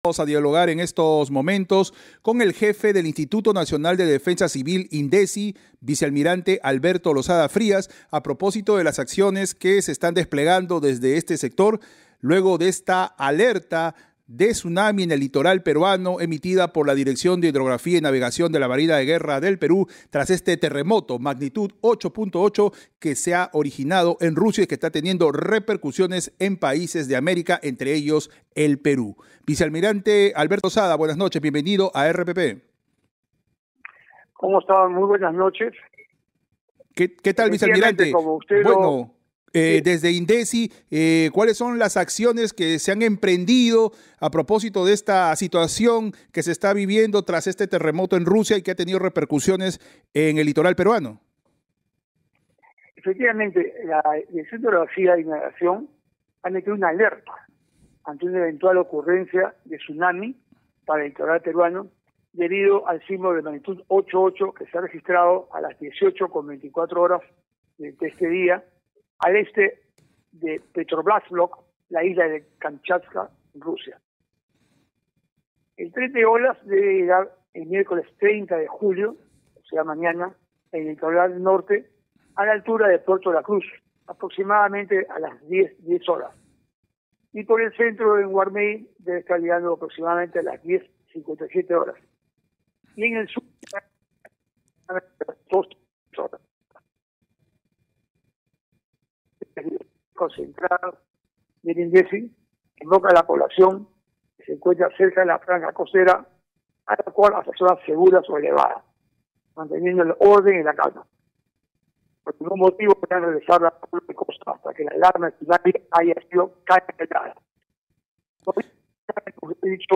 Vamos a dialogar en estos momentos con el jefe del Instituto Nacional de Defensa Civil, INDECI, vicealmirante Alberto Lozada Frías, a propósito de las acciones que se están desplegando desde este sector, luego de esta alerta de tsunami en el litoral peruano emitida por la Dirección de Hidrografía y Navegación de la Marina de Guerra del Perú tras este terremoto magnitud 8.8 que se ha originado en Rusia y que está teniendo repercusiones en países de América, entre ellos el Perú. Vicealmirante Alberto Lozada, buenas noches, bienvenido a RPP. ¿Cómo estaban? Muy buenas noches. ¿Qué tal, vicealmirante? Como usted bueno, desde INDECI, ¿cuáles son las acciones que se han emprendido a propósito de esta situación que se está viviendo tras este terremoto en Rusia y que ha tenido repercusiones en el litoral peruano? Efectivamente, la Dirección de Hidrografía y Navegación ha emitido una alerta ante una eventual ocurrencia de tsunami para el litoral peruano debido al sismo de magnitud 8.8 que se ha registrado a las 18:24 de este día al este de Petrovskaya, la isla de Kamchatka, Rusia. El tren de olas debe llegar el miércoles 30 de julio, o sea mañana, en el litoral norte, a la altura de Puerto de la Cruz, aproximadamente a las 10 horas. Y por el centro en Guarmey debe estar llegando aproximadamente a las 10:57 horas. Y en el sur, a las 2 horas. Concentrado del INDECI invoca a la población que se encuentra cerca de la franja costera a la cual hacia zonas seguras o elevadas, manteniendo el orden y la calma. Por ningún motivo pueden regresar a la costa hasta que la alarma de tsunami haya sido cancelada. Como he dicho,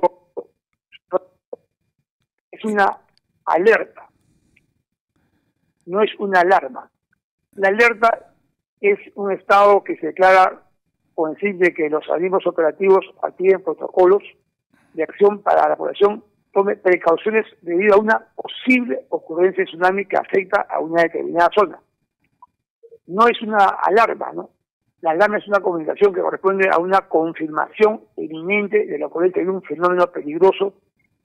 es una alerta, no es una alarma. La alerta es un estado que se declara con el fin de que los organismos operativos activen protocolos de acción para la población tome precauciones debido a una posible ocurrencia de tsunami que afecta a una determinada zona. No es una alarma, ¿no? La alarma es una comunicación que corresponde a una confirmación inminente de la ocurrencia de un fenómeno peligroso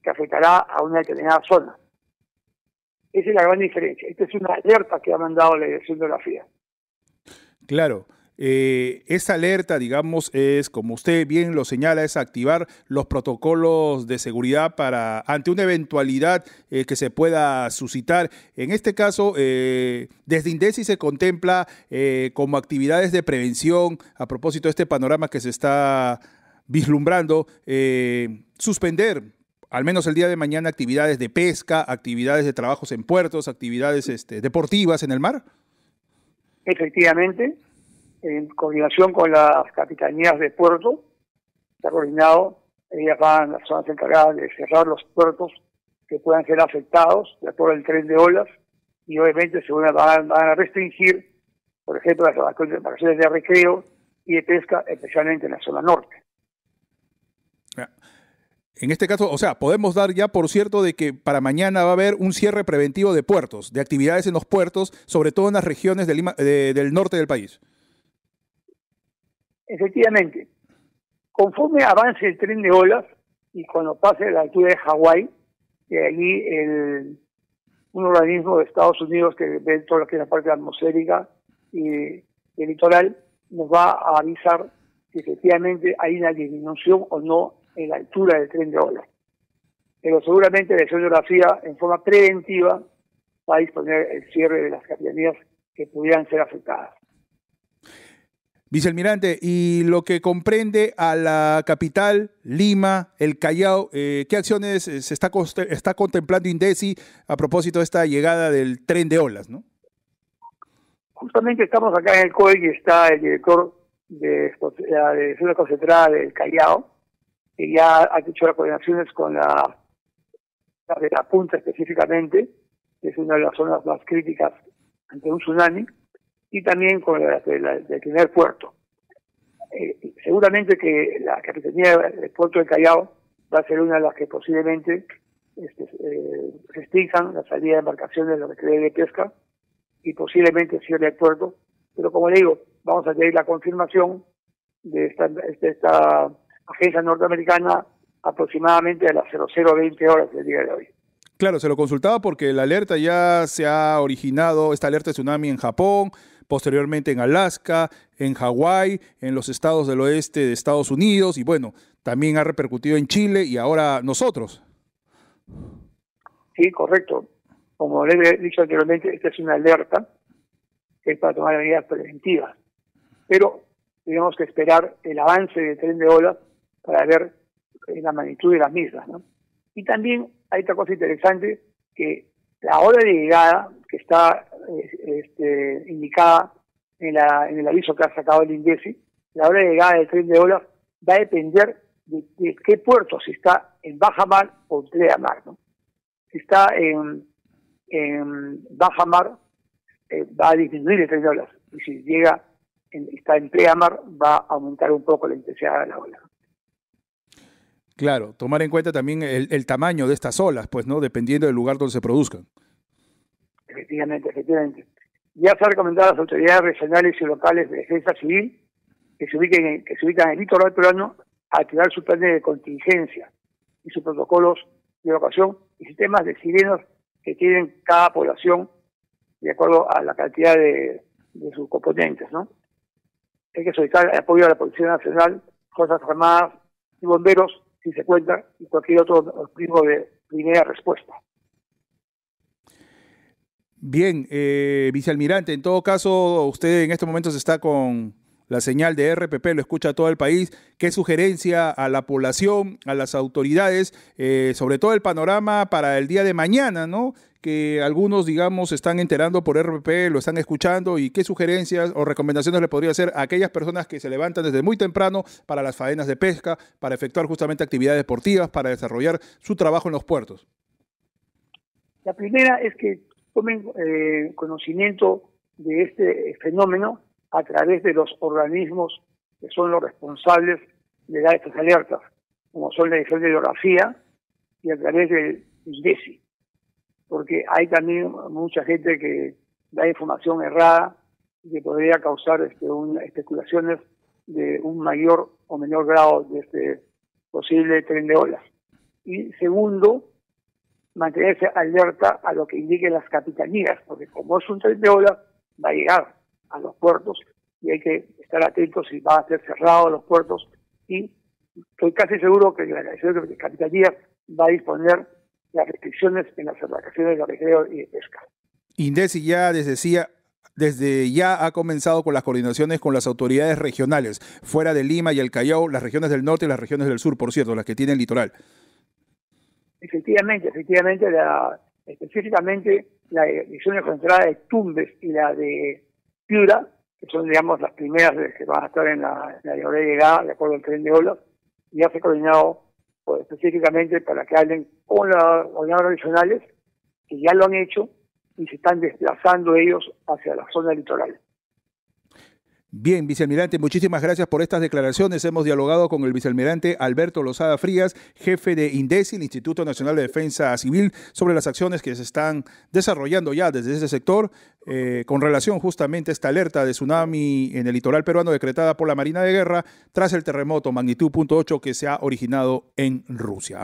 que afectará a una determinada zona. Esa es la gran diferencia. Esta es una alerta que ha mandado la Dirección de Hidrografía. Claro, esa alerta, digamos, es, como usted bien lo señala, es activar los protocolos de seguridad ante una eventualidad que se pueda suscitar. En este caso, desde INDECI se contempla como actividades de prevención, a propósito de este panorama que se está vislumbrando, suspender al menos el día de mañana actividades de pesca, actividades de trabajos en puertos, actividades deportivas en el mar. Efectivamente, en coordinación con las capitanías de puerto, se ha coordinado, ellas van las zonas encargadas de cerrar los puertos que puedan ser afectados por el tren de olas y obviamente van a restringir, por ejemplo, las vacaciones de recreo y de pesca, especialmente en la zona norte. En este caso, o sea, podemos dar ya por cierto de que para mañana va a haber un cierre preventivo de puertos, de actividades en los puertos, sobre todo en las regiones del norte del país. Efectivamente, conforme avance el tren de olas y cuando pase a la altura de Hawái, que allí un organismo de Estados Unidos que ve todo lo que es la parte atmosférica y el litoral nos va a avisar si efectivamente hay una disminución o no en la altura del tren de olas. Pero seguramente la Dirección de Hidrografía, en forma preventiva, va a disponer el cierre de las capitanías que pudieran ser afectadas. Vicealmirante, y lo que comprende a la capital, Lima, el Callao, ¿qué acciones se está contemplando INDECI a propósito de esta llegada del tren de olas, no? Justamente estamos acá en el COE y está el director de la Dirección Concentrada del Callao, que ya ha hecho las coordinaciones con la de la Punta específicamente, que es una de las zonas más críticas ante un tsunami, y también con la del primer puerto. Seguramente que la Capitanía del Puerto del Callao va a ser una de las que posiblemente restrinjan la salida de embarcaciones de lo que cree de pesca y posiblemente cierre el puerto. Pero como le digo, vamos a tener la confirmación de esta agencia norteamericana aproximadamente a las 00:20 horas del día de hoy. Claro, se lo consultaba porque la alerta ya se ha originado, esta alerta de tsunami en Japón, posteriormente en Alaska, en Hawái, en los estados del oeste de Estados Unidos y bueno, también ha repercutido en Chile y ahora nosotros. Sí, correcto. Como le he dicho anteriormente, esta es una alerta que es para tomar medidas preventivas. Pero tenemos que esperar el avance del tren de olas para ver la magnitud de las mismas, ¿no? Y también hay otra cosa interesante, que la hora de llegada que está indicada en el aviso que ha sacado el INDECI, la hora de llegada del tren de olas va a depender de qué puerto, si está en baja mar o en pleamar, mar, ¿no? Si está en baja mar, va a disminuir el tren de olas, y si está en pleamar, va a aumentar un poco la intensidad de la ola. Claro, tomar en cuenta también el tamaño de estas olas, pues, ¿no? Dependiendo del lugar donde se produzcan. Efectivamente. Ya se ha recomendado a las autoridades regionales y locales de defensa civil que se ubican en el litoral peruano a activar sus planes de contingencia y sus protocolos de evacuación y sistemas de sirenas que tienen cada población de acuerdo a la cantidad de sus componentes, ¿no? Hay que solicitar el apoyo a la Policía Nacional, Fuerzas Armadas y bomberos si se cuenta, y cualquier otro tipo de primera respuesta. Bien, vicealmirante, en todo caso, usted en estos momentos está con la señal de RPP, lo escucha todo el país. ¿Qué sugerencia a la población, a las autoridades, sobre todo el panorama para el día de mañana, ¿no? Que algunos, digamos, se están enterando por RPP, lo están escuchando, y qué sugerencias o recomendaciones le podría hacer a aquellas personas que se levantan desde muy temprano para las faenas de pesca, para efectuar justamente actividades deportivas, para desarrollar su trabajo en los puertos? La primera es que tomen conocimiento de este fenómeno a través de los organismos que son los responsables de dar estas alertas, como son la Dirección de Hidrografía y a través del INDECI, porque hay también mucha gente que da información errada y que podría causar especulaciones de un mayor o menor grado de este posible tren de olas. Y segundo, mantenerse alerta a lo que indiquen las capitanías, porque como es un tren de olas, va a llegar a los puertos y hay que estar atentos si van a ser cerrados los puertos, y estoy casi seguro que la capitanía va a disponer las restricciones en las embarcaciones de recreo y de pesca. INDECI ya desde ya ha comenzado con las coordinaciones con las autoridades regionales, fuera de Lima y el Callao, las regiones del norte y las regiones del sur, por cierto, las que tienen litoral. Efectivamente, específicamente la Dirección de Frontera de Tumbes y la de Piura, que son, digamos, las primeras que van a estar en la hora de llegada, de acuerdo al tren de olas, ya se ha coordinado específicamente para que hablen con las organizaciones regionales, que ya lo han hecho, y se están desplazando ellos hacia la zona litoral. Bien, vicealmirante, muchísimas gracias por estas declaraciones. Hemos dialogado con el vicealmirante Alberto Lozada Frías, jefe de INDECI, el Instituto Nacional de Defensa Civil, sobre las acciones que se están desarrollando ya desde ese sector con relación justamente a esta alerta de tsunami en el litoral peruano decretada por la Marina de Guerra tras el terremoto magnitud 0.8 que se ha originado en Rusia.